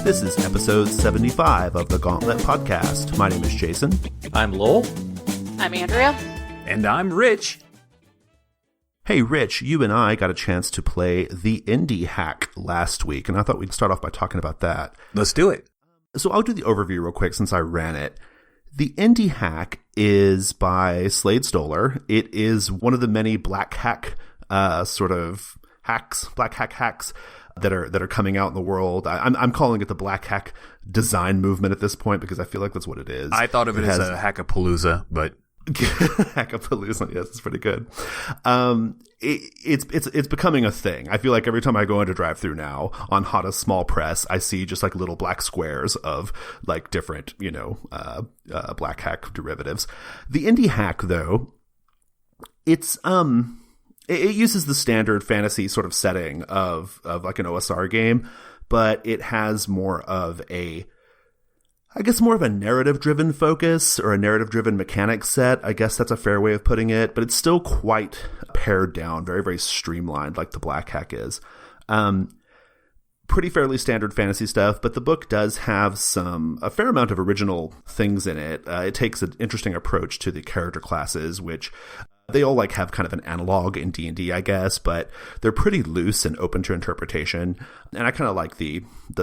This is episode 75 of the Gauntlet podcast. My name is Jason. I'm Lowell. I'm Andrea. And I'm Rich. Hey, Rich, you and I got a chance to play the Indie Hack last week, and I thought we'd start off by talking about that. Let's do it. So I'll do the overview real quick since I ran it. The Indie Hack is by Slade Stoller. It is one of the many black hack black hack hacks that are coming out in the world. I'm calling it the black hack design movement at this point because I feel like that's what it is. I thought of it as a hackapalooza, but Hackapalooza, yes, it's pretty good. It's becoming a thing. I feel like every time I go into drive-thru now on Hotta's small press, I see just like little black squares of like different, black hack derivatives. The Indie Hack, though, it uses the standard fantasy sort of setting of like an OSR game, but it has more of a narrative-driven focus or a narrative-driven mechanic set. I guess that's a fair way of putting it, but it's still quite pared down, very, very streamlined like the Black Hack is. Pretty fairly standard fantasy stuff, but the book does have a fair amount of original things in it. It takes an interesting approach to the character classes, which they all like have kind of an analog in D&D, I guess, but they're pretty loose and open to interpretation. And I kind of like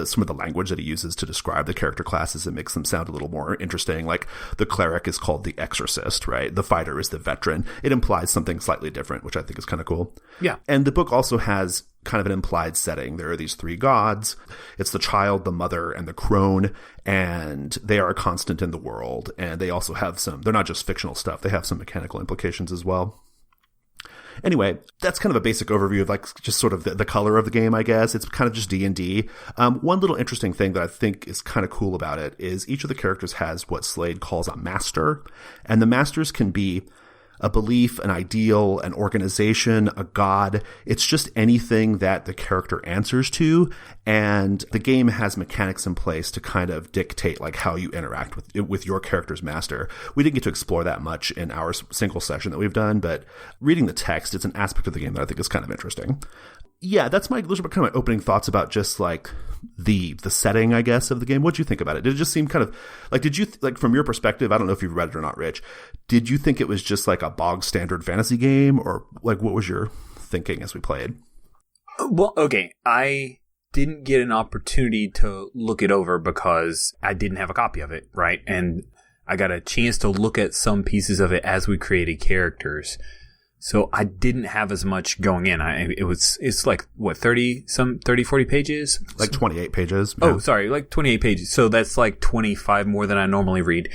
some of the language that he uses to describe the character classes. It makes them sound a little more interesting. Like the cleric is called the exorcist, right? The fighter is the veteran. It implies something slightly different, which I think is kind of cool. Yeah. And the book also has kind of an implied setting. There are these three gods. It's the child, the mother, and the crone, and they are a constant in the world. And they also have they're not just fictional stuff. They have some mechanical implications as well. Anyway, that's kind of a basic overview of like just sort of the color of the game, I guess. It's kind of just D&D. One little interesting thing that I think is kind of cool about it is each of the characters has what Slade calls a master. And the masters can be a belief, an ideal, an organization, a god. It's just anything that the character answers to. And the game has mechanics in place to kind of dictate like how you interact with your character's master. We didn't get to explore that much in our single session that we've done, but reading the text, it's an aspect of the game that I think is kind of interesting. Yeah, those are kind of my opening thoughts about just like the setting, I guess, of the game. What did you think about it? Did it just seem kind of like, did you like from your perspective, I don't know if you've read it or not, Rich, did you think it was just like a bog standard fantasy game, or like what was your thinking as we played? Well, okay, I didn't get an opportunity to look it over because I didn't have a copy of it, right? And I got a chance to look at some pieces of it as we created characters. So I didn't have as much going in. It's like, what, 40 pages? Like 28 pages. Yeah. Oh, sorry, like 28 pages. So that's like 25 more than I normally read.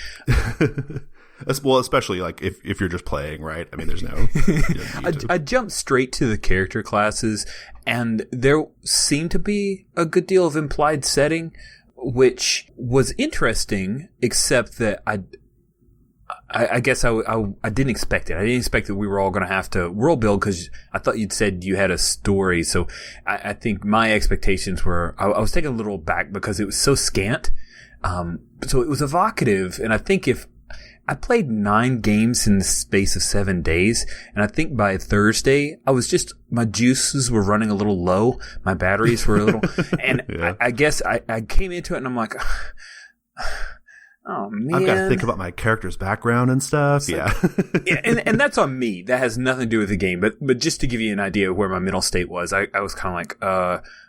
Well, especially like if you're just playing, right? I mean, there's no... I jumped straight to the character classes, and there seemed to be a good deal of implied setting, which was interesting, except that I guess I didn't expect it. I didn't expect that we were all going to have to world build because I thought you'd said you had a story. So I think my expectations were, I was taken a little back because it was so scant. So it was evocative. And I think if I played 9 games in the space of 7 days, and I think by Thursday, my juices were running a little low. My batteries were a little, and yeah. I guess I came into it and I'm like, oh man, I've got to think about my character's background and stuff. Yeah. Yeah, and that's on me. That has nothing to do with the game. But just to give you an idea of where my mental state was, I was kind of like,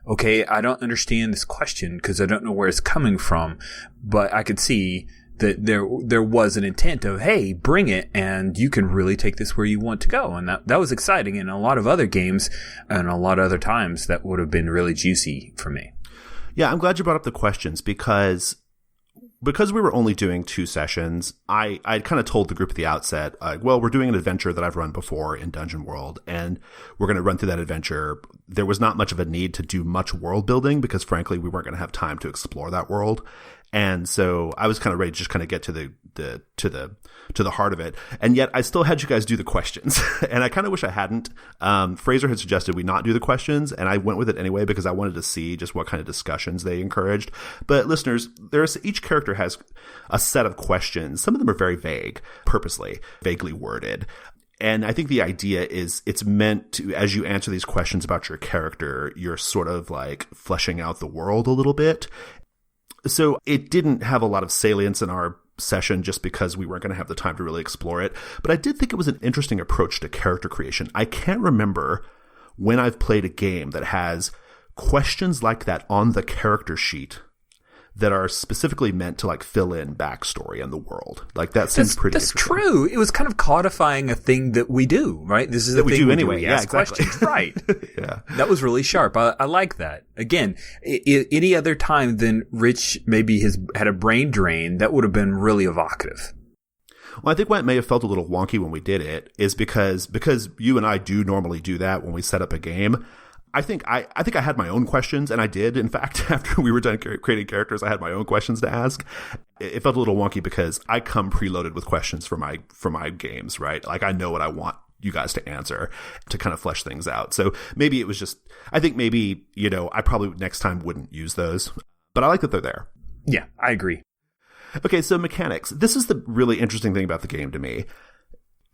okay, I don't understand this question because I don't know where it's coming from. But I could see that there was an intent of, hey, bring it, and you can really take this where you want to go. And that was exciting. And a lot of other games and a lot of other times that would have been really juicy for me. Yeah, I'm glad you brought up the questions because we were only doing 2 sessions, I kind of told the group at the outset, well, we're doing an adventure that I've run before in Dungeon World, and we're going to run through that adventure. There was not much of a need to do much world building because, frankly, we weren't going to have time to explore that world. And so I was kind of ready to just kind of get to the heart of it. And yet I still had you guys do the questions. And I kind of wish I hadn't. Fraser had suggested we not do the questions, and I went with it anyway because I wanted to see just what kind of discussions they encouraged. But listeners, each character has a set of questions. Some of them are very vague, purposely vaguely worded. And I think the idea is it's meant to, as you answer these questions about your character, you're sort of like fleshing out the world a little bit. So it didn't have a lot of salience in our session just because we weren't going to have the time to really explore it. But I did think it was an interesting approach to character creation. I can't remember when I've played a game that has questions like that on the character sheet that are specifically meant to like fill in backstory in the world. Like that seems pretty That's true. It was kind of codifying a thing that we do, right? This is a thing we do anyway. We ask questions, right? Yeah. That was really sharp. I like that. Again, any other time than Rich maybe had a brain drain, that would have been really evocative. Well, I think why it may have felt a little wonky when we did it is because you and I do normally do that when we set up a game. I think I had my own questions, and I did. In fact, after we were done creating characters, I had my own questions to ask. It felt a little wonky because I come preloaded with questions for my games, right? Like I know what I want you guys to answer to kind of flesh things out. So maybe it was just, I think maybe, I probably next time wouldn't use those, but I like that they're there. Yeah, I agree. Okay, so mechanics. This is the really interesting thing about the game to me.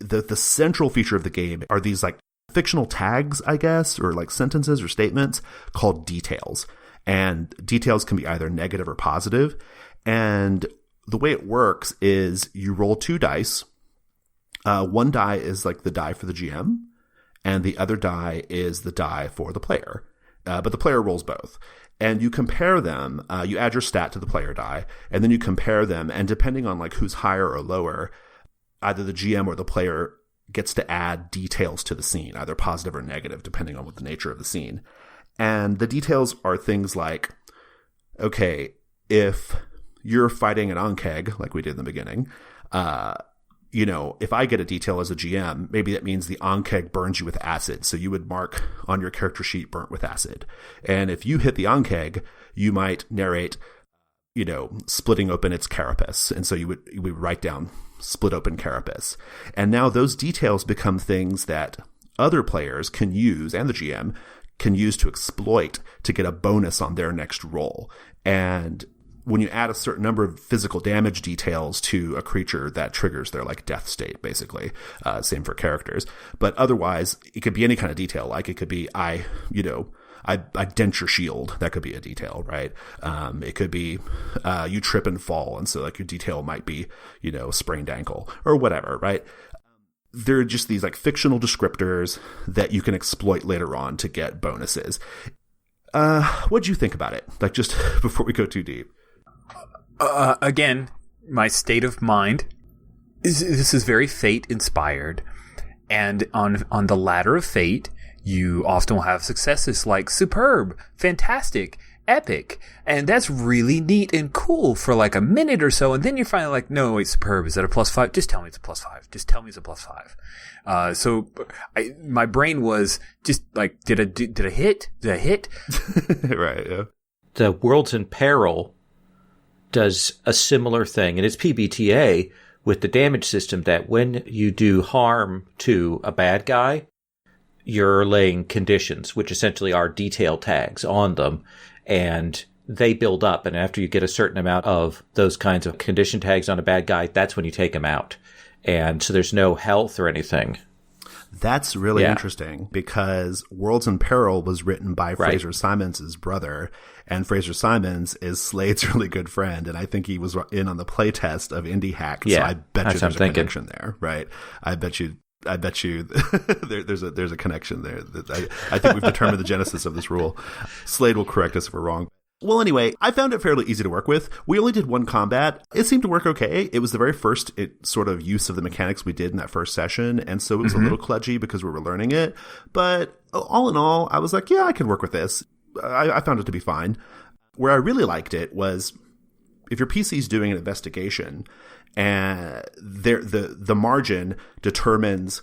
The central feature of the game are these like fictional tags, I guess, or like sentences or statements called details. And details can be either negative or positive. And the way it works is you roll 2 dice. One die is like the die for the GM, and the other die is the die for the player. But the player rolls both. And you compare them, you add your stat to the player die, and then you compare them, and depending on like who's higher or lower, either the GM or the player gets to add details to the scene, either positive or negative, depending on what the nature of the scene. And the details are things like, okay, if you're fighting an Ankeg, like we did in the beginning, if I get a detail as a GM, maybe that means the Ankeg burns you with acid. So you would mark on your character sheet burnt with acid. And if you hit the Ankeg, you might narrate, splitting open its carapace. And so you would write down split open carapace. And now those details become things that other players can use, and the GM can use to exploit to get a bonus on their next roll. And when you add a certain number of physical damage details to a creature, that triggers their like death state, basically. Same for characters. But otherwise, it could be any kind of detail. Like it could be, I dent your shield. That could be a detail, right? It could be, you trip and fall. And so like your detail might be, sprained ankle or whatever, right? They're just these like fictional descriptors that you can exploit later on to get bonuses. What'd you think about it? Like just before we go too deep. Again, my state of mind this is very Fate inspired. And on the ladder of Fate, you often will have successes like superb, fantastic, epic. And that's really neat and cool for like a minute or so. And then you're finally like, no, wait, superb. Is that a +5? Just tell me it's a +5. Just tell me it's a +5. So my brain was just like, did I hit? Did I hit? Right. Yeah. The Worlds in Peril does a similar thing, and it's PBTA with the damage system that when you do harm to a bad guy, you're laying conditions, which essentially are detail tags on them, and they build up. And after you get a certain amount of those kinds of condition tags on a bad guy, that's when you take him out. And so there's no health or anything. That's really interesting because Worlds in Peril was written by Fraser Simons' brother, and Fraser Simons is Slade's really good friend, and I think he was in on the playtest of Indie Hack, so I bet you there's a connection there, right? I bet you there's a connection there. I think we've determined the genesis of this rule. Slade will correct us if we're wrong. Well, anyway, I found it fairly easy to work with. We only did one combat. It seemed to work okay. It was the very first sort of use of the mechanics we did in that first session, and so it was a little kludgy because we were learning it. But all in all, I was like, yeah, I can work with this. I found it to be fine. Where I really liked it was if your PC is doing an investigation, and the margin determines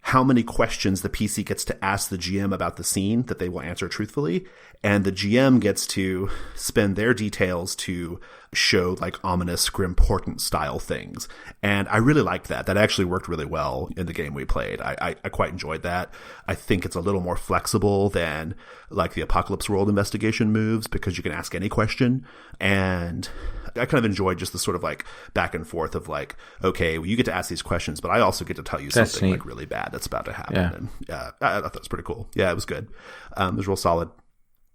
how many questions the PC gets to ask the GM about the scene that they will answer truthfully. And the GM gets to spend their details to show like ominous, grimportant style things. And I really liked that. That actually worked really well in the game we played. I quite enjoyed that. I think it's a little more flexible than like the Apocalypse World investigation moves because you can ask any question. And I kind of enjoyed just the sort of like back and forth of like, okay, well, you get to ask these questions, but I also get to tell you something like really bad that's about to happen. Yeah. And I thought that was pretty cool. Yeah, it was good. It was real solid.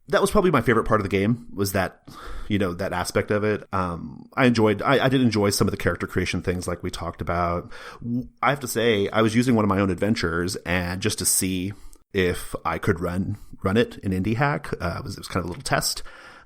that was probably my favorite part of the game, was that, that aspect of it. I did enjoy some of the character creation things like we talked about. I have to say, I was using one of my own adventures, and just to see if I could run it in Indie Hack, it was kind of a little test,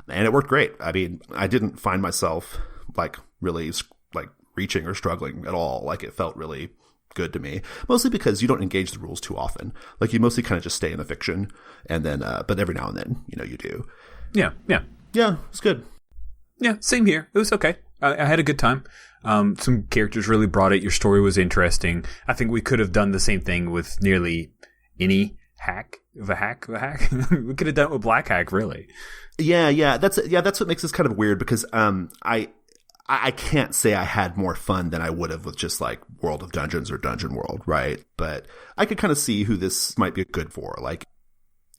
and it worked great. I mean, I didn't find myself like really like reaching or struggling at all. Like, it felt really good to me, mostly because you don't engage the rules too often. Like, you mostly kind of just stay in the fiction, and then but every now and then you do. Yeah, it's good. Yeah, same here. It was okay. I had a good time. Some characters really brought it. Your story was interesting. I think we could have done the same thing with nearly any hack. We could have done it with Black Hack, really. Yeah, that's what makes this kind of weird, because I can't say I had more fun than I would have with just like World of Dungeons or Dungeon World, right? But I could kind of see who this might be good for. Like,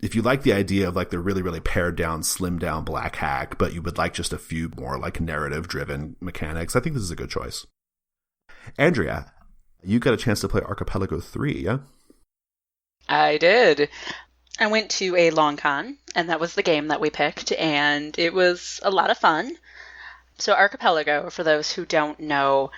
if you like the idea of like the really, really pared down, slimmed down Black Hack, but you would like just a few more like narrative driven mechanics, I think this is a good choice. Andrea, you got a chance to play Archipelago 3, yeah? I did. I went to a long con, and that was the game that we picked, and it was a lot of fun. So Archipelago, for those who don't know,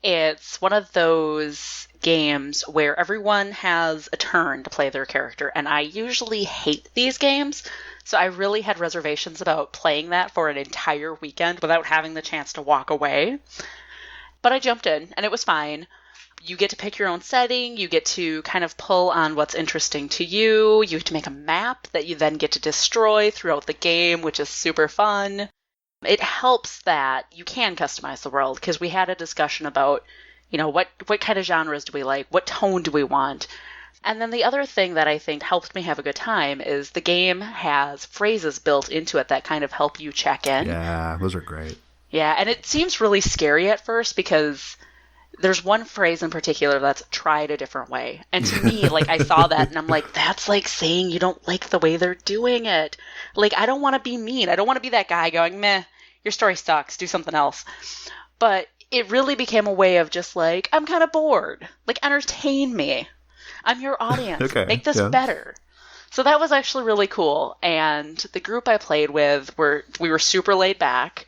it's one of those games where everyone has a turn to play their character, and I usually hate these games, so I really had reservations about playing that for an entire weekend without having the chance to walk away. But I jumped in, and it was fine. You get to pick your own setting, you get to kind of pull on what's interesting to you, you get to make a map that you then get to destroy throughout the game, which is super fun. It helps that you can customize the world, because we had a discussion about, what kind of genres do we like? What tone do we want? And then the other thing that I think helped me have a good time is the game has phrases built into it that kind of help you check in. Yeah, those are great. Yeah, and it seems really scary at first, because there's one phrase in particular that's "try it a different way." And to me, like, I saw that and I'm like, that's like saying you don't like the way they're doing it. Like, I don't want to be mean. I don't want to be that guy going, meh, your story sucks, do something else. But it really became a way of just like, I'm kind of bored. Like, entertain me. I'm your audience. Okay, make this better. So that was actually really cool. And the group I played with, we were super laid back.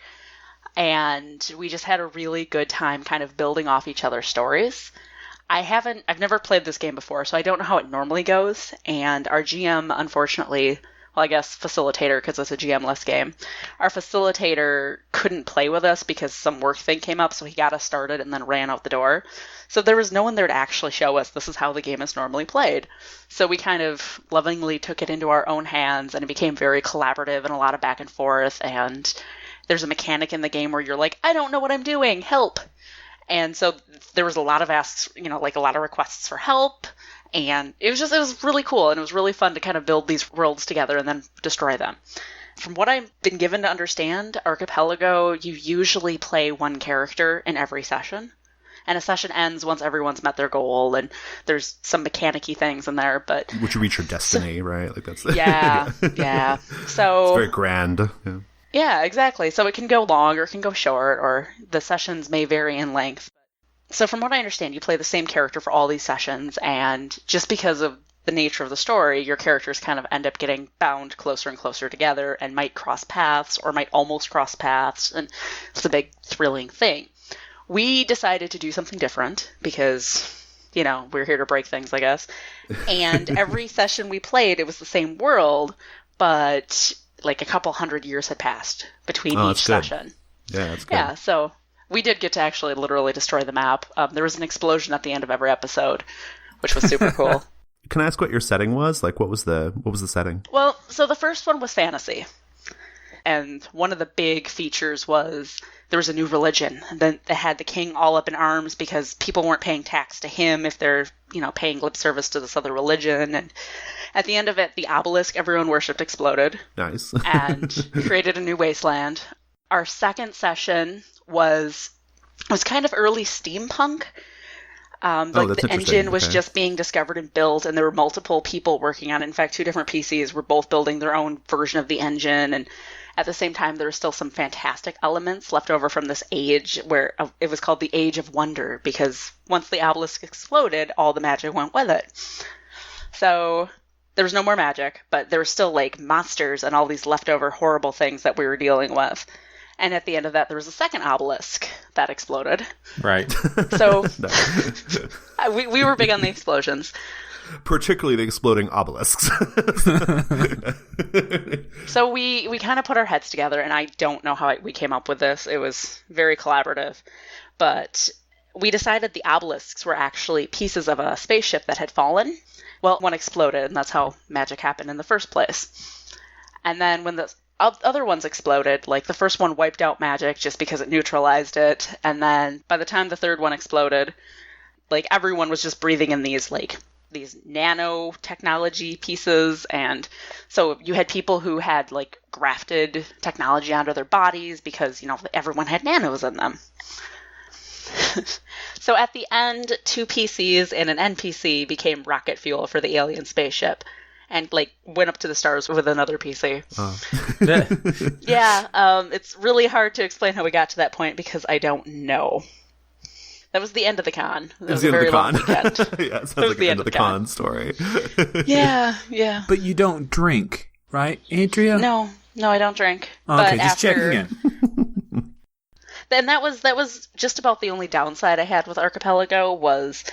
And we just had a really good time kind of building off each other's stories. I've never played this game before, so I don't know how it normally goes. And our GM, unfortunately, well, I guess facilitator, because it's a GM-less game, our facilitator couldn't play with us because some work thing came up, so he got us started and then ran out the door. So there was no one there to actually show us this is how the game is normally played. So we kind of lovingly took it into our own hands, and it became very collaborative and a lot of back and forth, and there's a mechanic in the game where you're like, I don't know what I'm doing, help. And so there was a lot of asks, like a lot of requests for help. And it was really cool. And it was really fun to kind of build these worlds together and then destroy them. From what I've been given to understand, Archipelago, you usually play one character in every session. And a session ends once everyone's met their goal, and there's some mechanic-y things in there, but... Which you reach your destiny, right? Like that's Yeah. So... It's very grand. Yeah. Yeah, exactly. So it can go long or it can go short, or the sessions may vary in length. So from what I understand, you play the same character for all these sessions, and just because of the nature of the story, your characters kind of end up getting bound closer and closer together and might cross paths or might almost cross paths, and it's a big thrilling thing. We decided to do something different because, we're here to break things, I guess. And every session we played, it was the same world, but like a couple 100 years had passed between each session. Yeah, that's good. Yeah, so we did get to actually literally destroy the map. There was an explosion at the end of every episode, which was super cool. Can I ask what your setting was? Like, what was the setting? Well, so the first one was fantasy. And one of the big features was there was a new religion. And then they had the king all up in arms because people weren't paying tax to him if they're, paying lip service to this other religion. And at the end of it, the obelisk everyone worshipped exploded. Nice. And created a new wasteland. Our second session was kind of early steampunk. The engine was just being discovered and built, and there were multiple people working on it. In fact, 2 different PCs were both building their own version of the engine, and at the same time, there were still some fantastic elements left over from this age where it was called the Age of Wonder, because once the obelisk exploded, all the magic went with it. So there was no more magic, but there were still like monsters and all these leftover horrible things that we were dealing with. And at the end of that, there was a second obelisk that exploded. Right. So we were big on the explosions. Particularly the exploding obelisks. So we kind of put our heads together, and I don't know how we came up with this. It was very collaborative. But we decided the obelisks were actually pieces of a spaceship that had fallen. Well, one exploded, and that's how magic happened in the first place. And then when the other ones exploded, like the first one wiped out magic just because it neutralized it. And then by the time the third one exploded, like everyone was just breathing in these nanotechnology pieces. And so you had people who had like grafted technology onto their bodies because, everyone had nanos in them. So at the end, 2 PCs and an NPC became rocket fuel for the alien spaceship. And went up to the stars with another PC. Oh. Yeah, it's really hard to explain how we got to that point because I don't know. That was the end of the con. That was a very long weekend. Yeah, it sounds like the end of the con story. Yeah. But you don't drink, right, Andrea? No, I don't drink. Okay, just checking in. Then that was just about the only downside I had with Archipelago was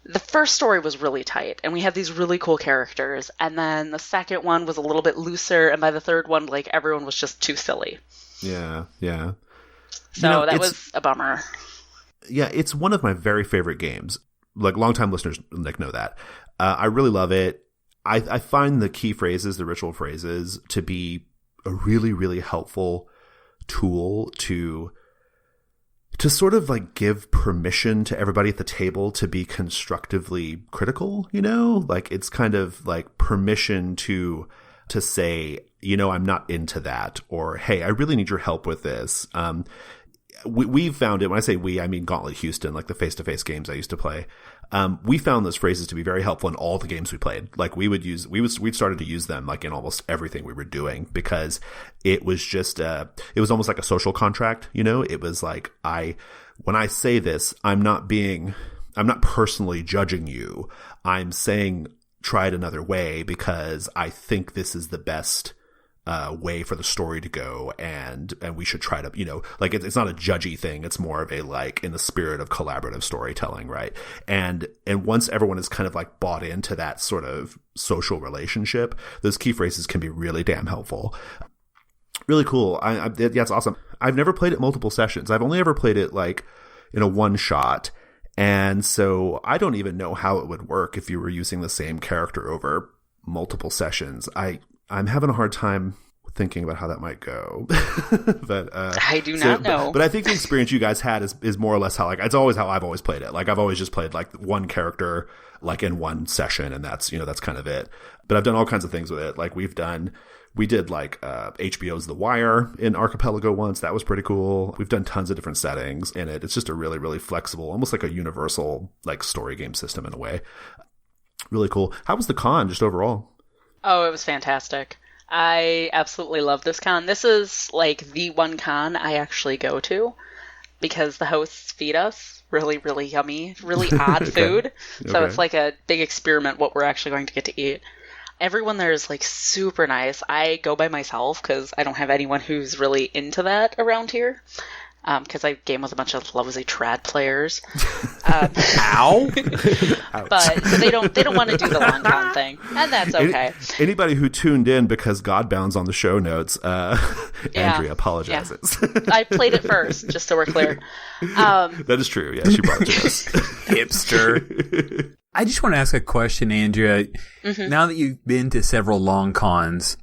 the first story was really tight, and we had these really cool characters, and then the second one was a little bit looser, and by the third one, everyone was just too silly. Yeah. So that was a bummer. Yeah, it's one of my very favorite games. Longtime listeners know that. I really love it. I find the key phrases, the ritual phrases, to be a really, really helpful tool to sort of give permission to everybody at the table to be constructively critical, it's kind of permission to say, I'm not into that, or, hey, I really need your help with this. We've found it, when I say we, I mean Gauntlet Houston, the face-to-face games I used to play. We found those phrases to be very helpful in all the games we played. We'd started to use them in almost everything we were doing because it was just, it was almost like a social contract, It was when I say this, I'm not personally judging you. I'm saying try it another way because I think this is the best way for the story to go, and we should try to, it's not a judgy thing. It's more of a in the spirit of collaborative storytelling, right? And once everyone is kind of bought into that sort of social relationship, those key phrases can be really damn helpful. Really cool. Yeah, it's awesome. I've never played it multiple sessions. I've only ever played it in a one shot, and so I don't even know how it would work if you were using the same character over multiple sessions. I'm having a hard time thinking about how that might go. But I do not know. But I think the experience you guys had is more or less how it's always how I've always played it. I've always just played one character in one session, and that's that's kind of it. But I've done all kinds of things with it. We did HBO's The Wire in Archipelago once. That was pretty cool. We've done tons of different settings in it. It's just a really, really flexible, almost like a universal story game system in a way. Really cool. How was the con just overall? Oh, it was fantastic. I absolutely love this con. This is the one con I actually go to because the hosts feed us really, really yummy, really odd food. So it's a big experiment what we're actually going to get to eat. Everyone there is super nice. I go by myself because I don't have anyone who's really into that around here. Because I game with a bunch of lousy trad players. Ow! But so they don't want to do the long con thing, and that's okay. Anybody who tuned in because Godbound's on the show notes, Andrea apologizes. Yeah. I played it first, just so we're clear. That is true. Yeah, she brought it to us. Hipster. I just want to ask a question, Andrea. Mm-hmm. Now that you've been to several long cons,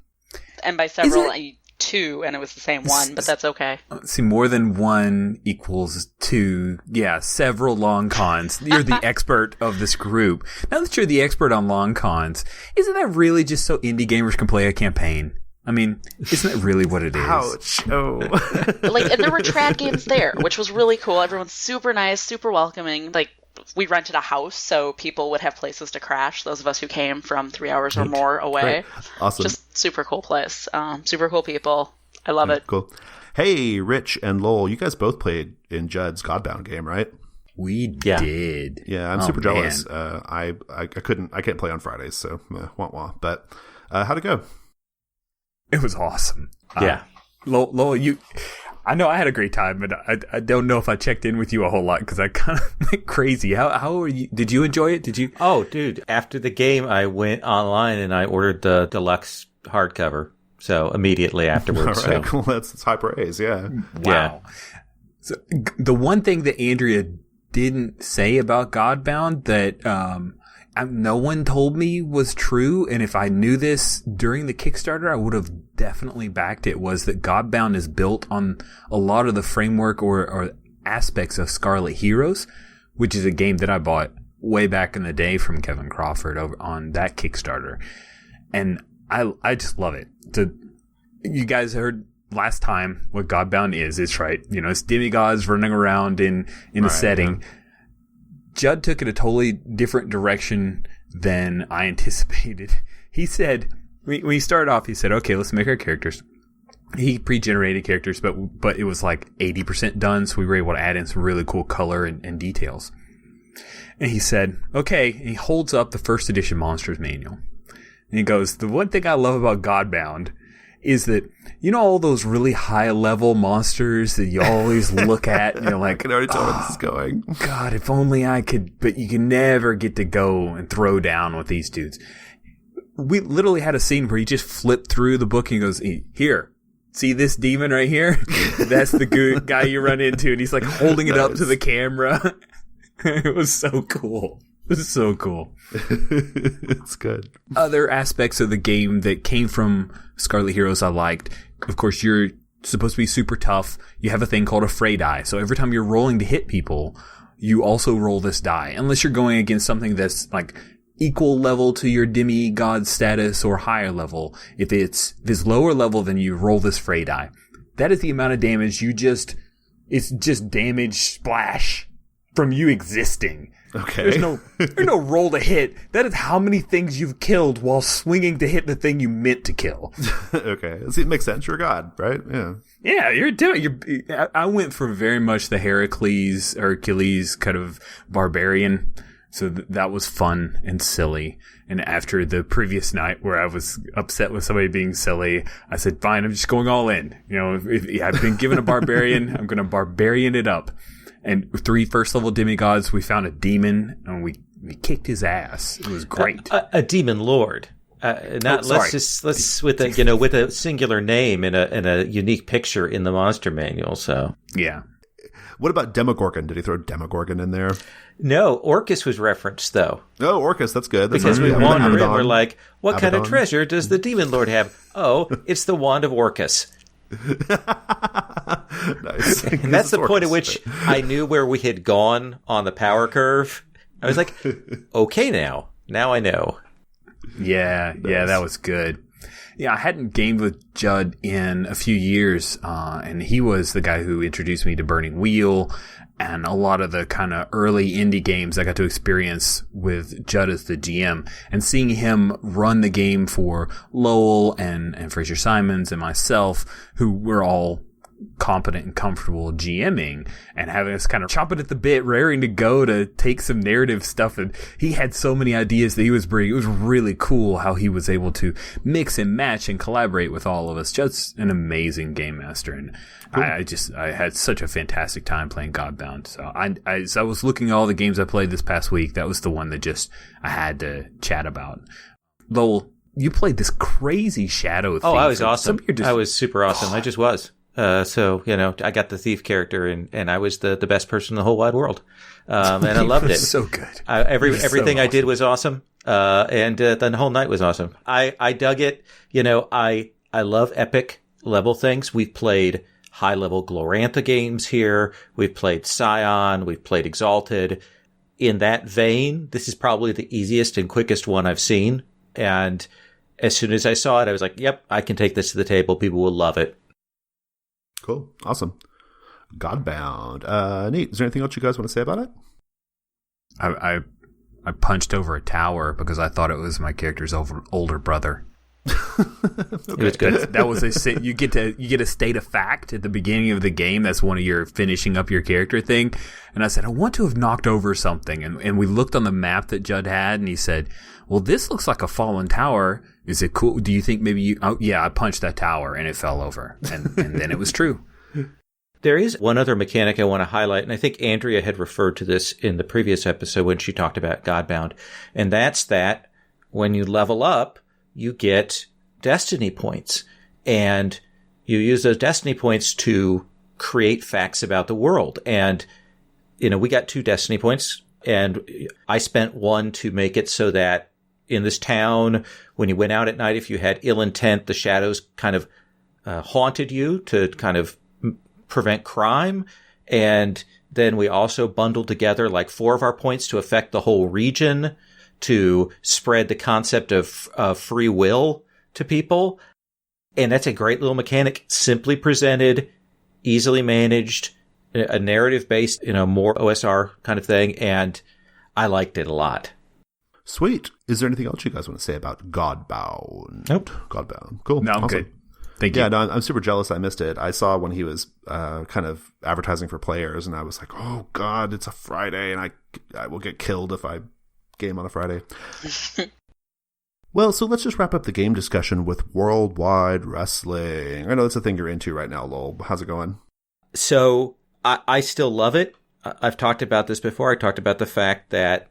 and by several, two, and it was the same one, but that's okay. See, more than one equals two. Yeah, several long cons. You're the expert of this group. Now that you're the expert on long cons, isn't that really just so indie gamers can play a campaign? I mean, isn't that really what it is? Ouch. Oh. And there were trad games there, which was really cool. Everyone's super nice, super welcoming. We rented a house, so people would have places to crash, those of us who came from 3 hours or more away. Great. Awesome. Just super cool place. Super cool people. I love it. Cool. Hey, Rich and Lowell, you guys both played in Judd's Godbound game, right? We did. Yeah, I'm super jealous. I can't play on Fridays, so wah wah. But how'd it go? It was awesome. Yeah. Lowell, I know I had a great time, but I don't know if I checked in with you a whole lot because I kind of went crazy. How were you? Did you enjoy it? Did you? Oh, dude. After the game, I went online and I ordered the deluxe hardcover. So immediately afterwards. All right, cool. That's high praise. Yeah. Wow. Yeah. So the one thing that Andrea didn't say about Godbound that no one told me was true, and if I knew this during the Kickstarter, I would have definitely backed it, was that Godbound is built on a lot of the framework or aspects of Scarlet Heroes, which is a game that I bought way back in the day from Kevin Crawford over on that Kickstarter. And I just love it. You guys heard last time what Godbound is. It's right. It's demigods running around in a setting. Yeah. Judd took it a totally different direction than I anticipated. He said, when he started off, he said, okay, let's make our characters. He pre-generated characters, but it was like 80% done, so we were able to add in some really cool color and details. And he said, okay, and he holds up the first edition Monsters Manual. And he goes, the one thing I love about Godbound is that, all those really high level monsters that you always look at and you're like, I can already tell where this is going. God, if only I could, but you can never get to go and throw down with these dudes. We literally had a scene where he just flipped through the book and he goes, here, see this demon right here? That's the guy you run into. And he's like holding it up to the camera. It was so cool. This is so cool. It's good. Other aspects of the game that came from Scarlet Heroes I liked. Of course, you're supposed to be super tough. You have a thing called a fray die. So every time you're rolling to hit people, you also roll this die. Unless you're going against something that's like equal level to your demigod status or higher level. If it's lower level, then you roll this fray die. That is the amount of damage it's just damage splash from you existing. Okay. There's no roll to hit. That is how many things you've killed while swinging to hit the thing you meant to kill. Okay. See, it makes sense. You're a god, right? Yeah. Yeah, I went for very much the Hercules kind of barbarian. So that was fun and silly. And after the previous night where I was upset with somebody being silly, I said, fine, I'm just going all in. If I've been given a barbarian, I'm going to barbarian it up. And 3 first level demigods, we found a demon and we kicked his ass. It was great. A demon lord. Let's with a singular name and a unique picture in the monster manual. So yeah. What about Demogorgon? Did he throw Demogorgon in there? No, Orcus was referenced though. Oh, Orcus, that's good. Because we wander in, we're like, what kind of treasure does the demon lord have? Oh, it's the wand of Orcus. Nice. And that's the point at which I knew where we had gone on the power curve. I was like, okay, now I know. Yeah, nice. Yeah, that was good. Yeah, I hadn't gamed with Judd in a few years, and he was the guy who introduced me to Burning Wheel and a lot of the kind of early indie games I got to experience with Judd as the GM. And seeing him run the game for Lowell and Fraser Simons and myself, who were all competent and comfortable GMing, and having us kind of chomping at the bit, raring to go to take some narrative stuff. And he had so many ideas that he was bringing. It was really cool how he was able to mix and match and collaborate with all of us. Just an amazing game master. And cool. I had such a fantastic time playing Godbound. So as I was looking at all the games I played this past week, that was the one that I had to chat about. Lowell, you played this crazy Shadow Thief. Oh, I was awesome. I was super awesome. I just was. So, I got the thief character and I was the best person in the whole wide world. And I loved it. So good. Everything I did was awesome. And the whole night was awesome. I dug it. I love epic level things. We've played high level Glorantha games here. We've played Scion. We've played Exalted. In that vein, this is probably the easiest and quickest one I've seen. And as soon as I saw it, I was like, yep, I can take this to the table. People will love it. Cool. Awesome. Godbound. Neat. Is there anything else you guys want to say about it? I punched over a tower because I thought it was my character's older brother. It was good. That was you get a state of fact at the beginning of the game. That's one of your finishing up your character thing. And I said, I want to have knocked over something. And we looked on the map that Judd had, and he said, well, this looks like a fallen tower. Is it cool? Do you think maybe you? Oh, yeah, I punched that tower and it fell over, and then it was true. There is one other mechanic I want to highlight, and I think Andrea had referred to this in the previous episode when she talked about Godbound, and that's that when you level up, you get destiny points, and you use those destiny points to create facts about the world. And, we got 2 destiny points, and I spent 1 to make it so that in this town, when you went out at night, if you had ill intent, the shadows kind of haunted you to kind of prevent crime. And then we also bundled together like 4 of our points to affect the whole region, to spread the concept of free will to people. And that's a great little mechanic, simply presented, easily managed, a narrative based, more OSR kind of thing. And I liked it a lot. Sweet. Is there anything else you guys want to say about Godbound? Nope. Godbound. Cool. No, I'm awesome. good. Thank you. Yeah, no, I'm super jealous I missed it. I saw when he was kind of advertising for players, and I was like, oh, God, it's a Friday, and I will get killed if I game on a Friday. Well, so let's just wrap up the game discussion with Worldwide Wrestling. I know that's a thing you're into right now, Lowell. How's it going? So I still love it. I've talked about this before. I talked about the fact that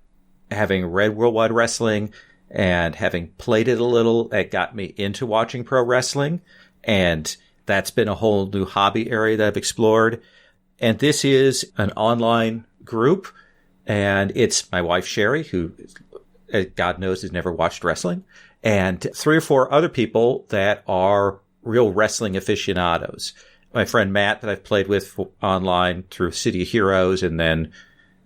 having read Worldwide Wrestling and having played it a little, it got me into watching pro wrestling. And that's been a whole new hobby area that I've explored. And this is an online group. And it's my wife, Sherry, who, God knows, has never watched wrestling. And 3 or 4 other people that are real wrestling aficionados. My friend Matt, that I've played with online through City of Heroes, and then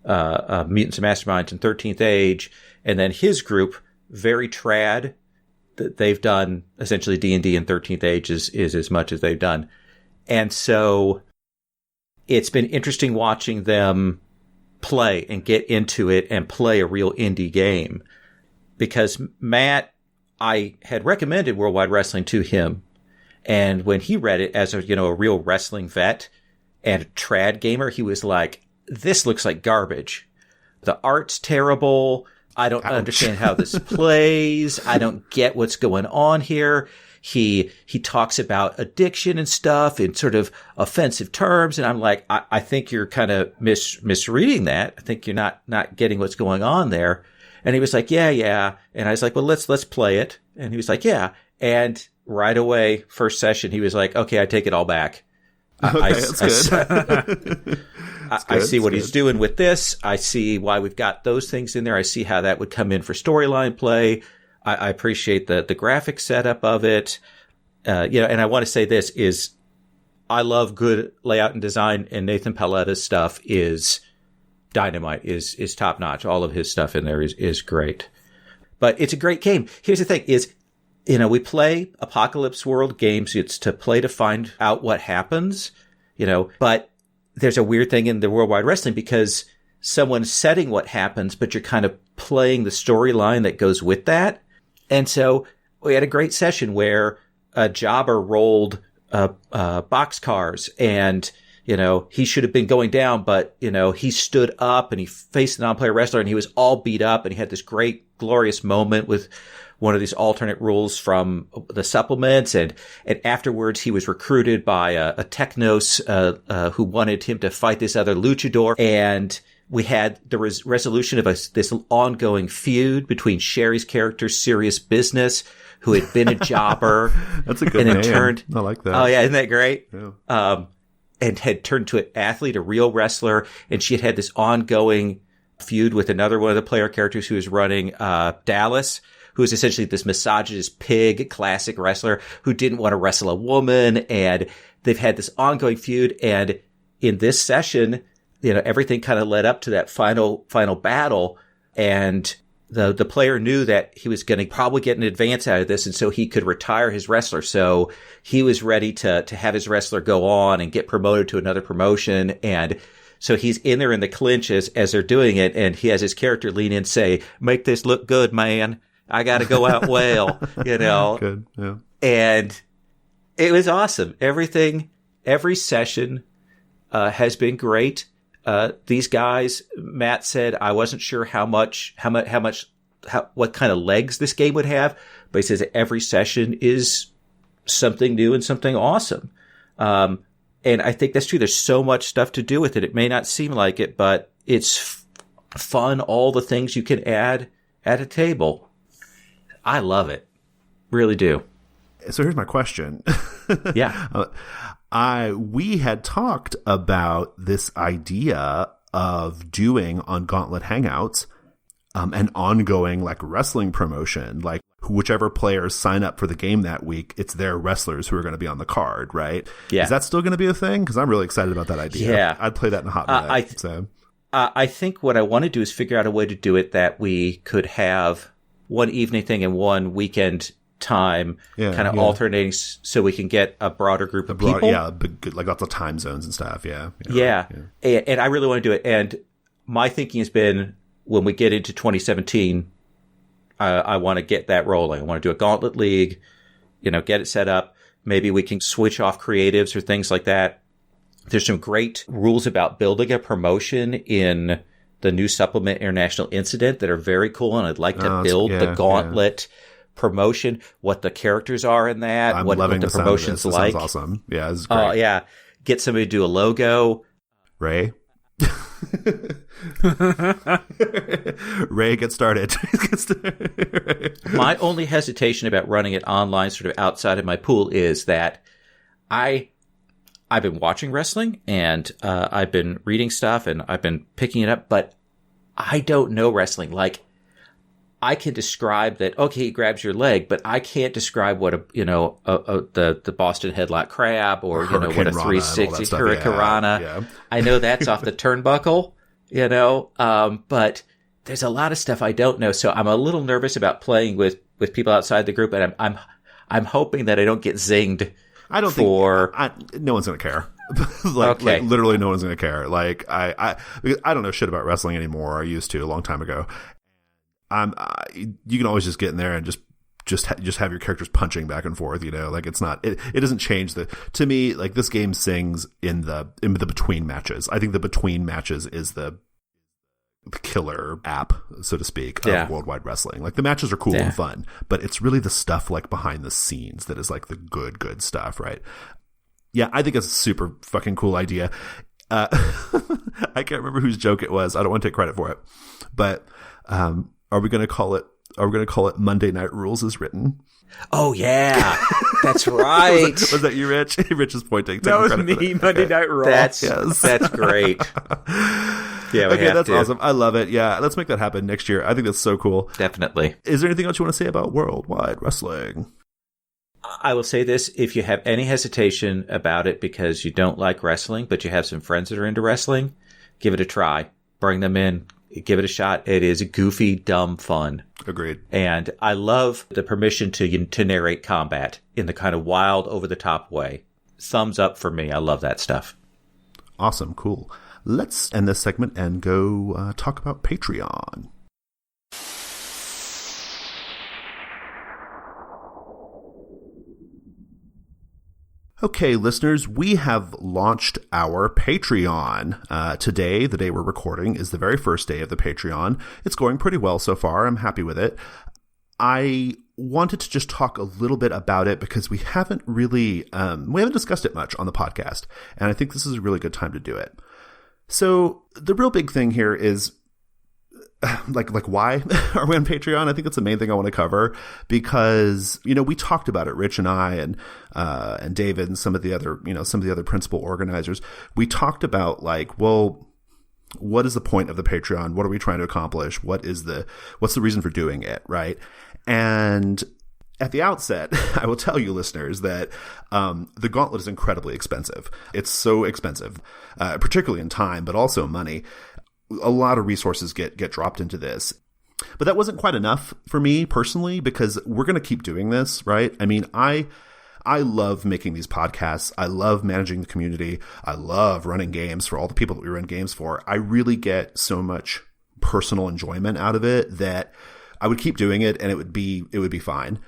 Mutants and Masterminds and 13th Age. And then his group, very trad. They've done essentially D&D and 13th Age is as much as they've done. And so it's been interesting watching them play and get into it and play a real indie game. Because Matt, I had recommended Worldwide Wrestling to him. And when he read it as a real wrestling vet and a trad gamer, he was like, this looks like garbage. The art's terrible. I don't understand how this plays. I don't get what's going on here. He talks about addiction and stuff in sort of offensive terms. And I'm like, I think you're kind of misreading that. I think you're not getting what's going on there. And he was like, yeah. And I was like, well, let's play it. And he was like, yeah. And right away, first session, he was like, okay, I take it all back. Okay, that's good. I see what he's doing with this. I see why we've got those things in there. I see how that would come in for storyline play. I appreciate the graphic setup of it. And I want to say this is, I love good layout and design, and Nathan Paletta's stuff is dynamite, is top notch. All of his stuff in there is great. But it's a great game. Here's the thing is, we play Apocalypse World games. It's to play to find out what happens, but there's a weird thing in the Worldwide Wrestling because someone's setting what happens, but you're kind of playing the storyline that goes with that. And so we had a great session where a jobber rolled boxcars and, he should have been going down, but, he stood up and he faced a non-player wrestler and he was all beat up and he had this great, glorious moment with one of these alternate rules from the supplements. And afterwards he was recruited by a Technos, who wanted him to fight this other luchador. And we had the resolution of this ongoing feud between Sherry's character, Serious Business, who had been a jobber. That's a good name. I like that. Oh yeah. Isn't that great? Yeah. And had turned to an athlete, a real wrestler. And she had this ongoing feud with another one of the player characters who was running, Dallas, who is essentially this misogynist pig, classic wrestler who didn't want to wrestle a woman. And they've had this ongoing feud. And in this session, everything kind of led up to that final battle. And the player knew that he was going to probably get an advance out of this. And so he could retire his wrestler. So he was ready to have his wrestler go on and get promoted to another promotion. And so he's in there in the clinch as they're doing it. And he has his character lean in and say, make this look good, man. I got to go out whale, Good. Yeah. And it was awesome. Every session has been great. These guys, Matt said, I wasn't sure what kind of legs this game would have, but he says every session is something new and something awesome. And I think that's true. There's so much stuff to do with it. It may not seem like it, but it's fun. All the things you can add at a table. I love it. Really do. So here's my question. Yeah. We had talked about this idea of doing on Gauntlet Hangouts an ongoing like wrestling promotion, like whichever players sign up for the game that week, it's their wrestlers who are going to be on the card, right? Yeah. Is that still going to be a thing? Because I'm really excited about that idea. Yeah. I'd play that in a hot minute. I think what I want to do is figure out a way to do it that we could have one evening thing and one weekend time, alternating so we can get a broader group of people. Yeah, like lots of time zones and stuff. Yeah. Yeah. And I really want to do it. And my thinking has been when we get into 2017, I want to get that rolling. I want to do a Gauntlet League, get it set up. Maybe we can switch off creatives or things like that. There's some great rules about building a promotion in the new supplement International Incident that are very cool. And I'd like to build the Gauntlet promotion, what the characters are in that, what the promotion's like. Sounds awesome. Yeah, this is great. Yeah. Get somebody to do a logo. Ray, get started. My only hesitation about running it online, sort of outside of my pool, is that I've been watching wrestling and I've been reading stuff and I've been picking it up, but I don't know wrestling. Like, I can describe that, okay, he grabs your leg, but I can't describe what the Boston headlock crab or what a 360 Hurricane Rana. Yeah. I know that's off the turnbuckle, but there's a lot of stuff I don't know. So I'm a little nervous about playing with people outside the group, and I'm hoping that I don't get zinged. I don't think no one's going to care. Like literally no one's going to care. Like I don't know shit about wrestling anymore. I used to a long time ago. You can always just get in there and just have your characters punching back and forth, like it doesn't change to me, like this game sings in the between matches. I think the between matches is the killer app, so to speak, of worldwide wrestling. Like the matches are cool and fun, but it's really the stuff like behind the scenes that is like the good stuff, right? Yeah, I think it's a super fucking cool idea. I can't remember whose joke it was. I don't want to take credit for it, but are we going to call it Monday Night Rules as Written? Oh, yeah. That's right. was that you, Rich? Rich is pointing. That was me, Monday Night Raw. That's great. Yeah, that's awesome. I love it. Yeah, let's make that happen next year. I think that's so cool. Definitely. Is there anything else you want to say about worldwide wrestling? I will say this. If you have any hesitation about it because you don't like wrestling, but you have some friends that are into wrestling, give it a try. Bring them in. Give it a shot. It is goofy, dumb fun. Agreed. And I love the permission to narrate combat in the kind of wild, over-the-top way. Thumbs up for me. I love that stuff. Awesome. Cool. Let's end this segment and go talk about Patreon. Okay, listeners, we have launched our Patreon. Today, the day we're recording, is the very first day of the Patreon. It's going pretty well so far. I'm happy with it. I wanted to just talk a little bit about it because we haven't really, we haven't discussed it much on the podcast, and I think this is a really good time to do it. So the real big thing here is, like why are we on Patreon? I think that's the main thing I want to cover because, we talked about it, Rich and I and David and some of the other principal organizers. We talked about what is the point of the Patreon? What are we trying to accomplish? What's the reason for doing it? Right. And at the outset, I will tell you listeners that, the Gauntlet is incredibly expensive. It's so expensive, particularly in time, but also money. A lot of resources get dropped into this. But that wasn't quite enough for me personally because we're going to keep doing this, right? I mean, I love making these podcasts. I love managing the community. I love running games for all the people that we run games for. I really get so much personal enjoyment out of it that I would keep doing it and it would be fine.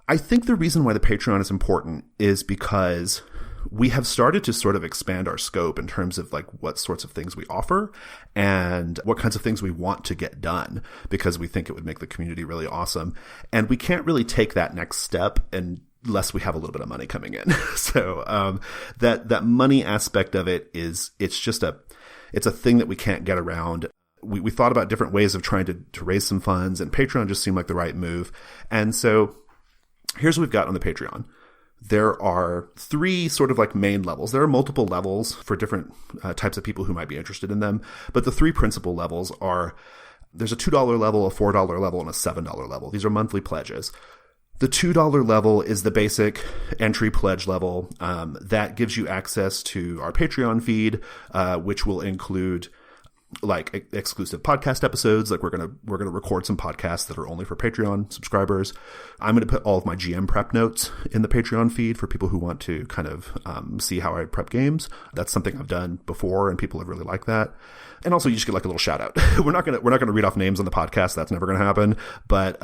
I think the reason why the Patreon is important is because we have started to sort of expand our scope in terms of like what sorts of things we offer and what kinds of things we want to get done, because we think it would make the community really awesome. And we can't really take that next step unless we have a little bit of money coming in. So that money aspect of it it's a thing that we can't get around. We thought about different ways of trying to raise some funds, and Patreon just seemed like the right move. And so here's what we've got on the Patreon. There are 3 sort of like main levels. There are multiple levels for different types of people who might be interested in them. But the 3 principal levels are, there's a $2 level, a $4 level, and a $7 level. These are monthly pledges. The $2 level is the basic entry pledge level. That gives you access to our Patreon feed, which will include like exclusive podcast episodes. Like we're gonna record some podcasts that are only for Patreon subscribers. I'm gonna put all of my GM prep notes in the Patreon feed for people who want to kind of see how I prep games. That's something I've done before, and people have really liked that. And also, you just get like a little shout out. We're not gonna read off names on the podcast. That's never gonna happen. But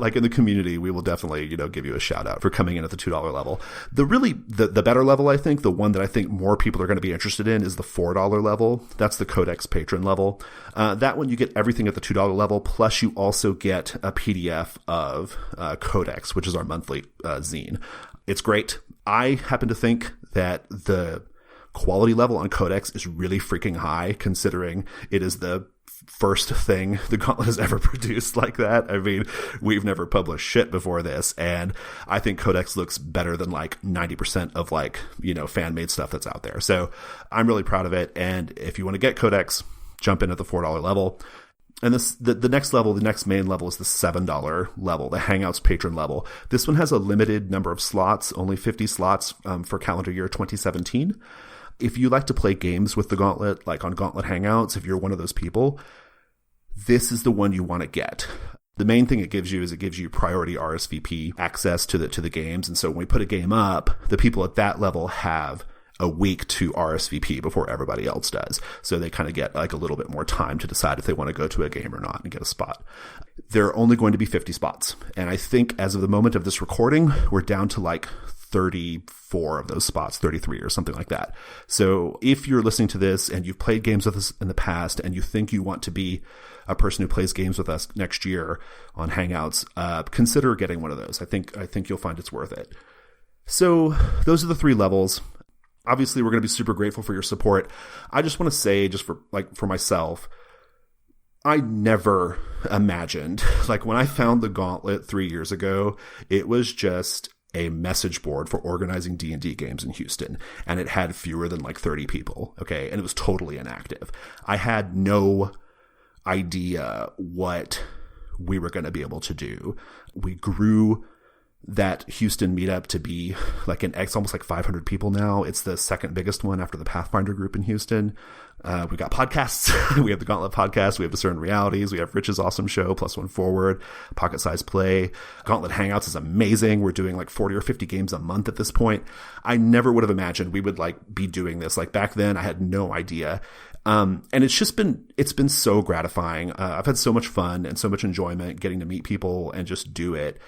like in the community, we will definitely give you a shout out for coming in at the $2 level. The better level, I think, the one that I think more people are going to be interested in is the $4 level. That's the Codex patron level. That one you get everything at the $2 level, plus you also get a PDF of Codex, which is our monthly zine. It's great. I happen to think that the quality level on Codex is really freaking high, considering it is the first thing the Gauntlet has ever produced like that. I mean, we've never published shit before this, and I think Codex looks better than like 90% of like, fan-made stuff that's out there. So I'm really proud of it, and if you want to get Codex, jump in at the $4 level. And the next level, the next main level is the $7 level, the Hangouts patron level. This one has a limited number of slots, only 50 slots for calendar year 2017. If you like to play games with the Gauntlet, like on Gauntlet Hangouts, if you're one of those people, this is the one you want to get. The main thing it gives you priority RSVP access to the games. And so when we put a game up, the people at that level have a week to RSVP before everybody else does. So they kind of get like a little bit more time to decide if they want to go to a game or not and get a spot. There are only going to be 50 spots. And I think as of the moment of this recording, we're down to like 34 of those spots, 33 or something like that. So if you're listening to this and you've played games with us in the past and you think you want to be a person who plays games with us next year on Hangouts, consider getting one of those. I think you'll find it's worth it. So those are the 3 levels. Obviously, we're going to be super grateful for your support. I just want to say, just for myself, I never imagined, like when I found the Gauntlet 3 years ago, it was just a message board for organizing D&D games in Houston, and it had fewer than like 30 people. Okay. And it was totally inactive. I had no idea what we were going to be able to do. We grew that Houston meetup to be like almost like 500 people now. It's the second biggest one after the Pathfinder group in Houston. We got podcasts. We have the Gauntlet podcast. We have Discern Realities. We have Rich's awesome show, Plus One Forward, Pocket Size Play. Gauntlet Hangouts is amazing. We're doing like 40 or 50 games a month at this point. I never would have imagined we would like be doing this. Like back then I had no idea. And it's been so gratifying. I've had so much fun and so much enjoyment getting to meet people and just do it.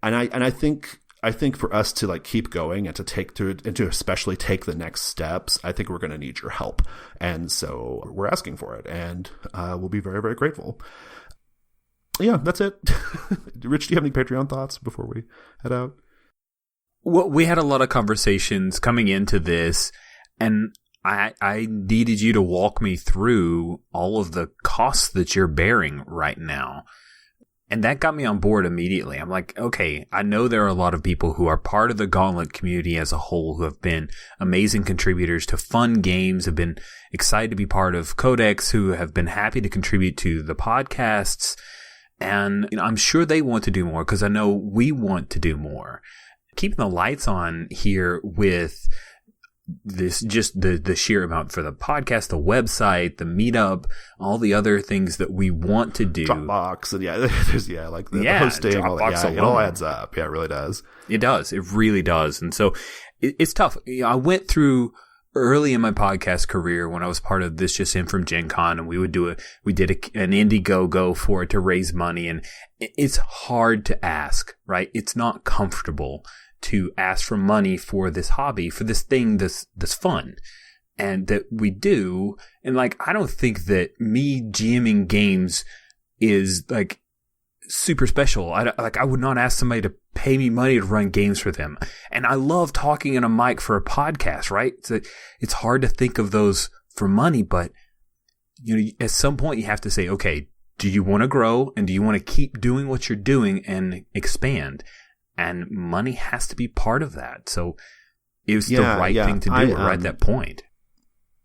And I think for us to like keep going and to especially take the next steps, I think we're going to need your help. And so we're asking for it, and we'll be very, very grateful. Yeah, that's it. Rich, do you have any Patreon thoughts before we head out? Well, we had a lot of conversations coming into this, and I needed you to walk me through all of the costs that you're bearing right now. And that got me on board immediately. I'm like, okay, I know there are a lot of people who are part of the Gauntlet community as a whole who have been amazing contributors to fun games, have been excited to be part of Codex, who have been happy to contribute to the podcasts. And I'm sure they want to do more because I know we want to do more. Keeping the lights on here with this, just the sheer amount for the podcast, the website, the meetup, all the other things that we want to do. Dropbox, and the hosting, all that, it all adds up. Yeah, it really does. It does. It really does. And so it's tough. I went through early in my podcast career when I was part of This Just In from Gen Con, and we did an Indiegogo for it to raise money, and it's hard to ask, right? It's not comfortable to ask for money for this hobby, for this thing that's fun. And that we do. And like, I don't think that me GMing games is like super special. I would not ask somebody to pay me money to run games for them. And I love talking in a mic for a podcast, right? It's hard to think of those for money, but you know, at some point you have to say, okay, do you want to grow and do you want to keep doing what you're doing and expand? And money has to be part of that. So it was the right thing to do at that point.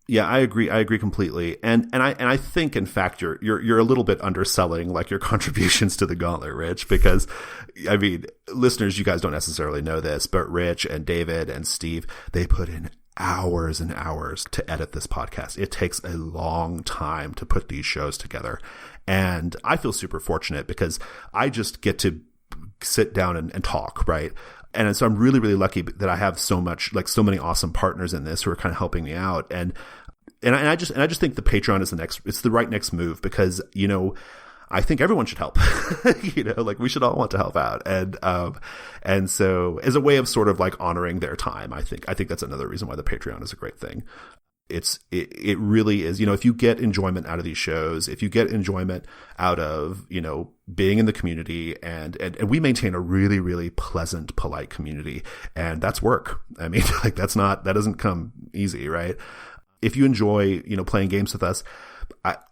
Yeah, I agree completely. And I think, in fact, you're a little bit underselling like your contributions to the Gauntlet, Rich, because I mean, listeners, you guys don't necessarily know this, but Rich and David and Steve, they put in hours and hours to edit this podcast. It takes a long time to put these shows together. And I feel super fortunate because I just get to sit down and talk, right? And so I'm really, really lucky that I have so many awesome partners in this who are kind of helping me out. And I just think the Patreon is it's the right next move because, you know, I think everyone should help, you know, like we should all want to help out. And so as a way of sort of like honoring their time, I think that's another reason why the Patreon is a great thing. It really is, you know, if you get enjoyment out of these shows, if you get enjoyment out of, you know, being in the community and we maintain a really, really pleasant, polite community, and that's work. I mean, like that doesn't come easy, right? If you enjoy, you know, playing games with us,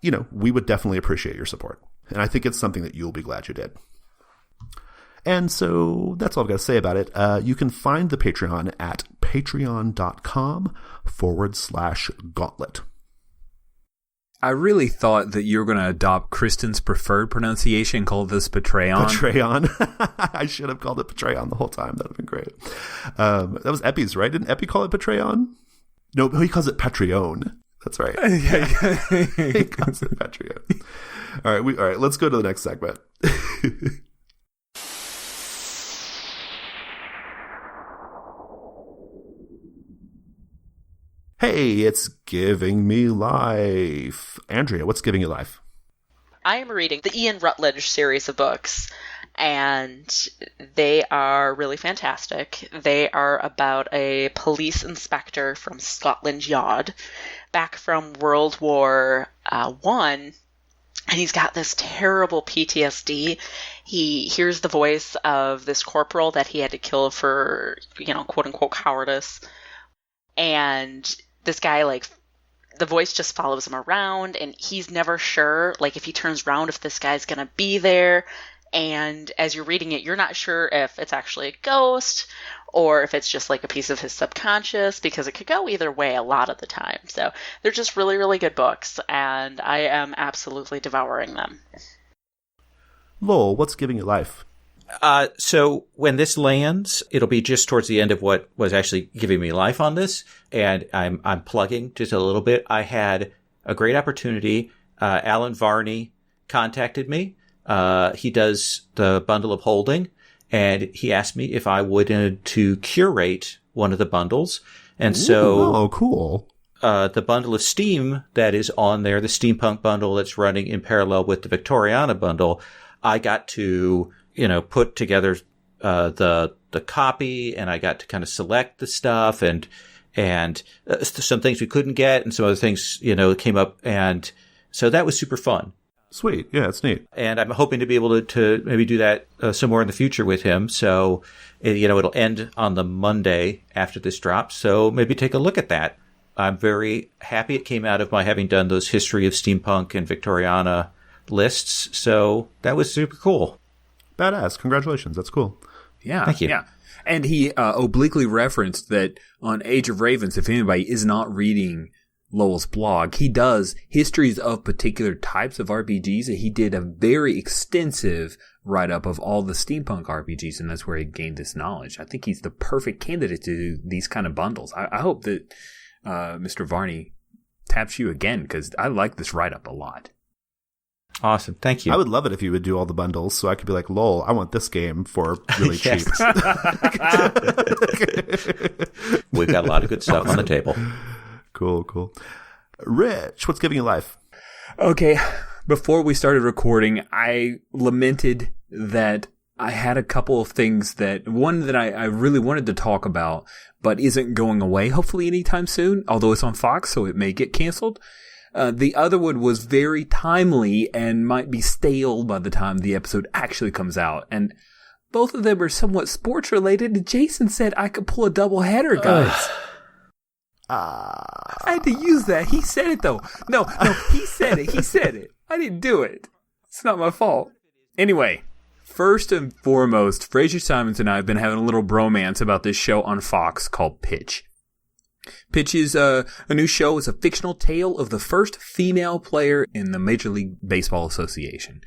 you know, we would definitely appreciate your support. And I think it's something that you'll be glad you did. And so that's all I've got to say about it. You can find the Patreon at patreon.com/gauntlet. I really thought that you were going to adopt Kristen's preferred pronunciation, call this Patreon. Patreon. I should have called it Patreon the whole time. That would have been great. That was Epi's, right? Didn't Epi call it Patreon? No, he calls it Patreon. That's right. He calls it Patreon. All right. Let's go to the next segment. Hey, it's Giving Me Life. Andrea, what's giving you life? I am reading the Ian Rutledge series of books, and they are really fantastic. They are about a police inspector from Scotland Yard back from World War One, and he's got this terrible PTSD. He hears the voice of this corporal that he had to kill for, you know, quote-unquote cowardice, and this guy, like, the voice just follows him around, and he's never sure, like, if he turns around, if this guy's gonna be there. And as you're reading it, you're not sure if it's actually a ghost or if it's just like a piece of his subconscious, because it could go either way a lot of the time. So they're just really, really good books, and I am absolutely devouring them. Lowell, what's giving you life? So when this lands, it'll be just towards the end of what was actually giving me life on this. And I'm plugging just a little bit. I had a great opportunity. Alan Varney contacted me. He does the bundle of holding, and he asked me if I wanted to curate one of the bundles. And so, cool. The bundle of Steam that is on there, the steampunk bundle that's running in parallel with the Victoriana bundle, I got to, you know, put together the copy, and I got to kind of select the stuff and some things we couldn't get, and some other things, you know, came up, and so that was super fun. Sweet. Yeah, it's neat. And I'm hoping to be able to maybe do that some more in the future with him. So, you know, it'll end on the Monday after this drops. So maybe take a look at that. I'm very happy it came out of my having done those History of Steampunk and Victoriana lists. So that was super cool. Badass. Congratulations. That's cool. Yeah. Thank you. Yeah. And he obliquely referenced that on Age of Ravens, if anybody is not reading Lowell's blog, he does histories of particular types of RPGs, and he did a very extensive write-up of all the steampunk RPGs, and that's where he gained this knowledge. I think he's the perfect candidate to do these kind of bundles. I hope that Mr. Varney taps you again, because I like this write-up a lot. Awesome. Thank you. I would love it if you would do all the bundles, so I could be like, lol, I want this game for really cheap. We've got a lot of good stuff on the table. Cool. Rich, what's giving you life? Okay, before we started recording, I lamented that I had a couple of things one that I really wanted to talk about, but isn't going away, hopefully anytime soon, although it's on Fox, so it may get canceled. The other one was very timely and might be stale by the time the episode actually comes out. And both of them are somewhat sports related. Jason said I could pull a double header, guys. I had to use that. He said it, though. No, he said it. I didn't do it. It's not my fault. Anyway, first and foremost, Fraser Simons and I have been having a little bromance about this show on Fox called Pitch. Pitch is a new show. It's a fictional tale of the first female player in the Major League Baseball Association.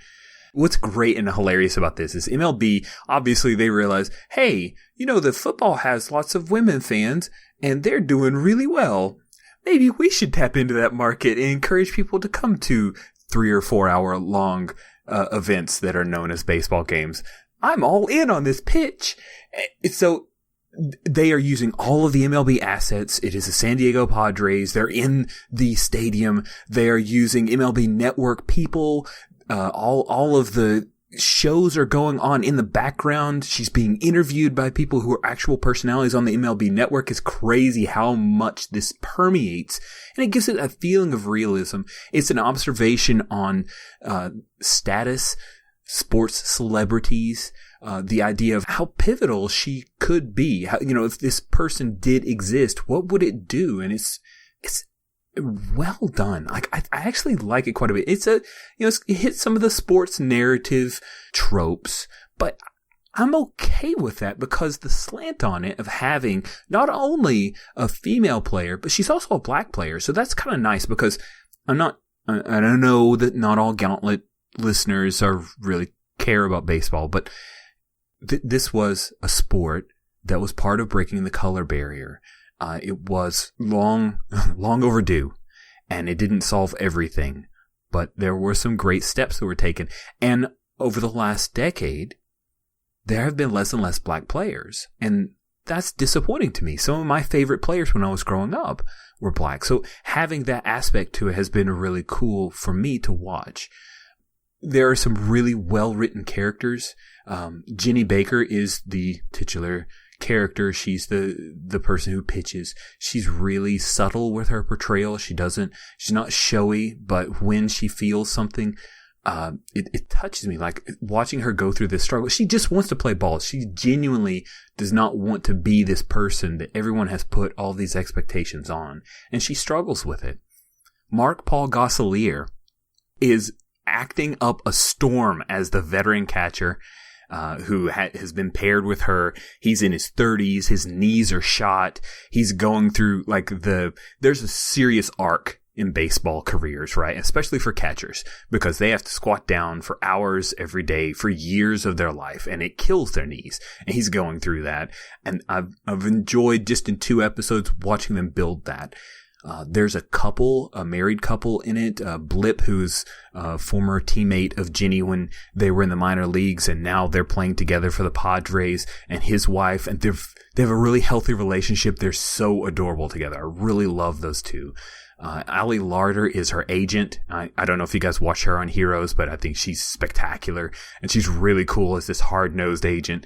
What's great and hilarious about this is MLB, obviously they realize, hey, the football has lots of women fans and they're doing really well. Maybe we should tap into that market and encourage people to come to 3 or 4 hour long events that are known as baseball games. I'm all in on this Pitch. So they are using all of the MLB assets. It is the San Diego Padres. They're in the stadium. They are using MLB Network people. All of the shows are going on in the background. She's being interviewed by people who are actual personalities on the MLB Network. It's crazy how much this permeates, and it gives it a feeling of realism. It's an observation on status, sports celebrities, the idea of how pivotal she could be. How, if this person did exist, what would it do? And it's well done. Like I actually like it quite a bit. It's it hits some of the sports narrative tropes, but I'm okay with that because the slant on it of having not only a female player, but she's also a black player. So that's kind of nice because I don't know that not all Gauntlet listeners are really care about baseball, but this was a sport that was part of breaking the color barrier. It was long overdue, and it didn't solve everything, but there were some great steps that were taken. And over the last decade, there have been less and less black players, and that's disappointing to me. Some of my favorite players when I was growing up were black. So having that aspect to it has been really cool for me to watch. There are some really well-written characters. Jenny Baker is the titular character. She's the person who pitches. She's really subtle with her portrayal. She's not showy, but when she feels something, it touches me. Like watching her go through this struggle. She just wants to play ball. She genuinely does not want to be this person that everyone has put all these expectations on, and she struggles with it. Mark Paul Gosselaar is acting up a storm as the veteran catcher who has been paired with her. He's in his 30s. His knees are shot. He's going through there's a serious arc in baseball careers, right? Especially for catchers, because they have to squat down for hours every day for years of their life, and it kills their knees. And he's going through that. And I've enjoyed just in 2 episodes watching them build that. There's a married couple in it, Blip, who's a former teammate of Jenny when they were in the minor leagues, and now they're playing together for the Padres, and his wife, and they have a really healthy relationship. They're so adorable together. I really love those two. Ali Larder is her agent. I don't know if you guys watch her on Heroes, but I think she's spectacular, and she's really cool as this hard-nosed agent.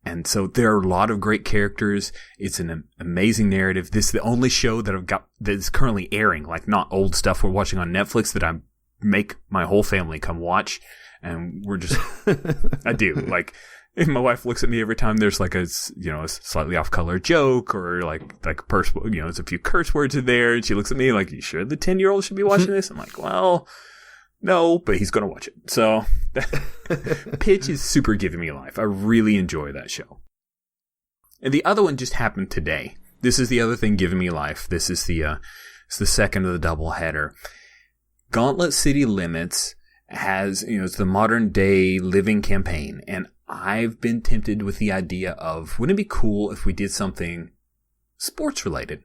And so there are a lot of great characters. It's an amazing narrative. This is the only show that I've got that is currently airing, like not old stuff we're watching on Netflix that I make my whole family come watch. And we're just, I do. Like, if my wife looks at me every time there's like a slightly off color joke or like there's a few curse words in there, and she looks at me like, you sure the 10-year-old should be watching this? I'm like, well, no, but he's going to watch it. So Pitch is super giving me life. I really enjoy that show. And the other one just happened today. This is the other thing giving me life. This is it's the second of the doubleheader. Gauntlet City Limits has, it's the modern day living campaign. And I've been tempted with the idea of, wouldn't it be cool if we did something sports related?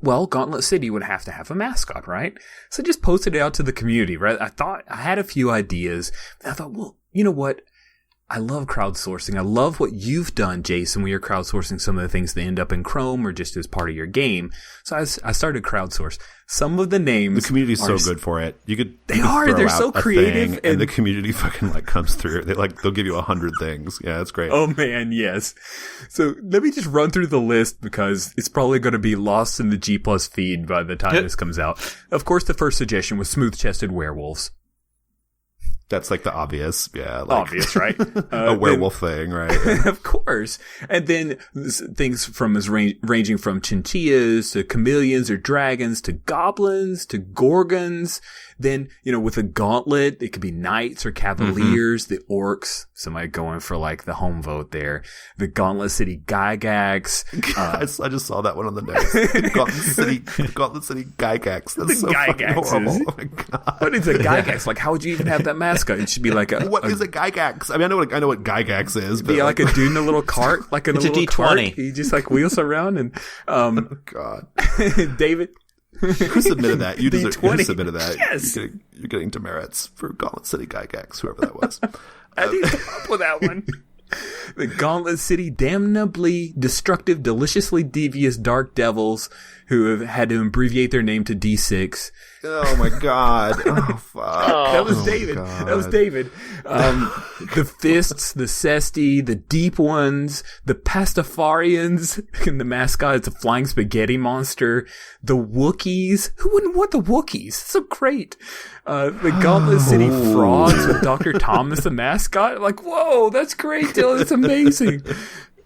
Well, Gauntlet City would have to have a mascot, right? So I just posted it out to the community, right? I had a few ideas. And I thought, well, you know what? I love crowdsourcing. I love what you've done, Jason, when you're crowdsourcing some of the things that end up in Chrome or just as part of your game. So I started crowdsource. Some of the names. The community's so good for it. They're so creative. And the community fucking comes through. They'll give you 100 things. Yeah, it's great. Oh man, yes. So let me just run through the list because it's probably going to be lost in the G+ feed by the time this comes out. Of course, the first suggestion was smooth-chested werewolves. That's the obvious, obvious, right? A werewolf thing, right? Of course. And then things from ranging from chinchillas to chameleons or dragons to goblins to gorgons. Then, with a gauntlet, it could be knights or cavaliers, the orcs. Somebody going for the home vote there. The Gauntlet City Gygax. I just saw that one on the notes. Gauntlet City Gygax. That's so fucking horrible. Oh my God. What is a Gygax? How would you even have that mascot? It should be what is a Gygax? I mean, I know what Gygax is. But be a dude in a little cart, in a little D20. cart. He just wheels around and, oh God. David. Who submitted that? You submitted that. Yes. You're getting demerits for Gauntlet City Gygax, whoever that was. I didn't come up with that one. The Gauntlet City damnably destructive, deliciously devious dark devils who have had to abbreviate their name to D6. Oh my God. Oh fuck. That was David. God. That was David. The fists, the cesti, the deep ones, the pastafarians, and the mascot is a flying spaghetti monster. The Wookiees. Who wouldn't want the Wookiees? So great. The Gauntlet City frogs with Dr. Thomas, the mascot. Whoa, that's great, Dylan. That's amazing.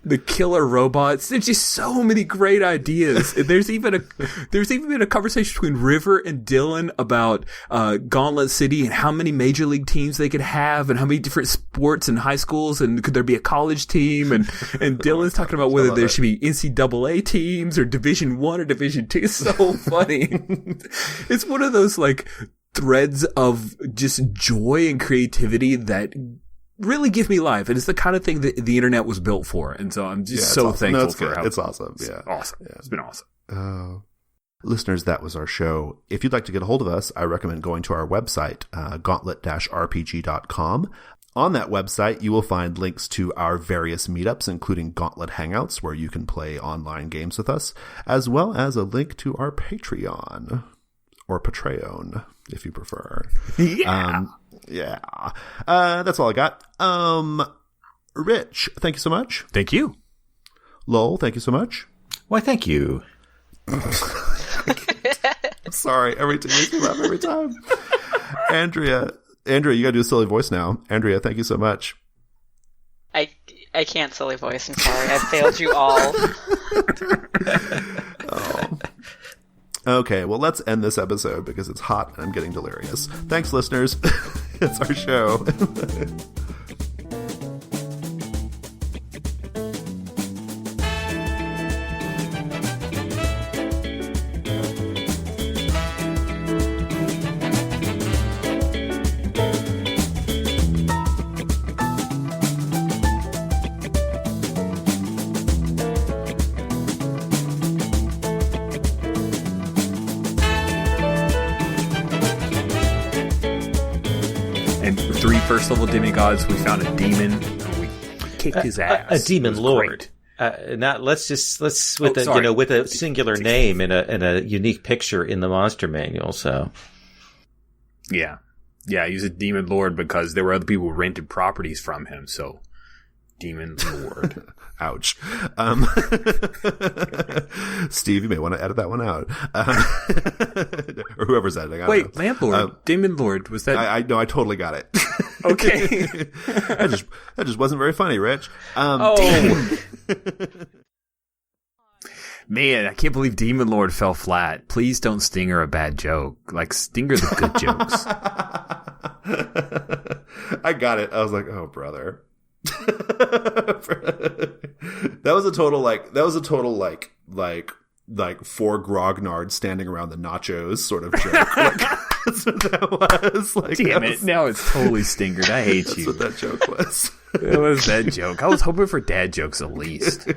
The killer robots. There's just so many great ideas. There's even been a conversation between River and Dylan about Gauntlet City and how many major league teams they could have and how many different sports in high schools and could there be a college team and Dylan's talking about whether there should be NCAA teams or Division I or Division II. It's so funny. It's one of those threads of just joy and creativity that really give me life. And it's the kind of thing that the internet was built for. And so I'm just so thankful for how it's awesome. Yeah. Awesome. Yeah. It's been awesome. Listeners, that was our show. If you'd like to get a hold of us, I recommend going to our website, gauntlet-rpg.com. On that website, you will find links to our various meetups, including Gauntlet Hangouts, where you can play online games with us, as well as a link to our Patreon, or Patreon, if you prefer. Yeah. That's all I got. Rich, thank you so much. Thank you. Lowell, thank you so much. Why, thank you. I'm sorry. Everything makes me laugh every time. Andrea, you gotta do a silly voice now. Andrea, thank you so much. I can't silly voice. I'm sorry. I failed you all. Oh. Okay, well, let's end this episode because it's hot and I'm getting delirious. Thanks, listeners. It's our show. First level demigods, we found a demon and we kicked his ass. A demon lord. Let's with a singular name and a unique picture in the monster manual. So yeah, he's a demon lord because there were other people who rented properties from him. So demon lord. Ouch. Steve, you may want to edit that one out. Or whoever's editing. Wait, landlord, demon lord, was that? I know, I totally got it. Okay. that just wasn't very funny, Rich. Man, I can't believe Demon Lord fell flat. Please don't stinger a bad joke. Stinger the good jokes. I got it. I was like, oh, brother. That was a total four grognards standing around the nachos sort of joke. That's what that was. Damn it! Now it's totally stingered. I hate you. That's what that joke was. It was that joke. I was hoping for dad jokes at least.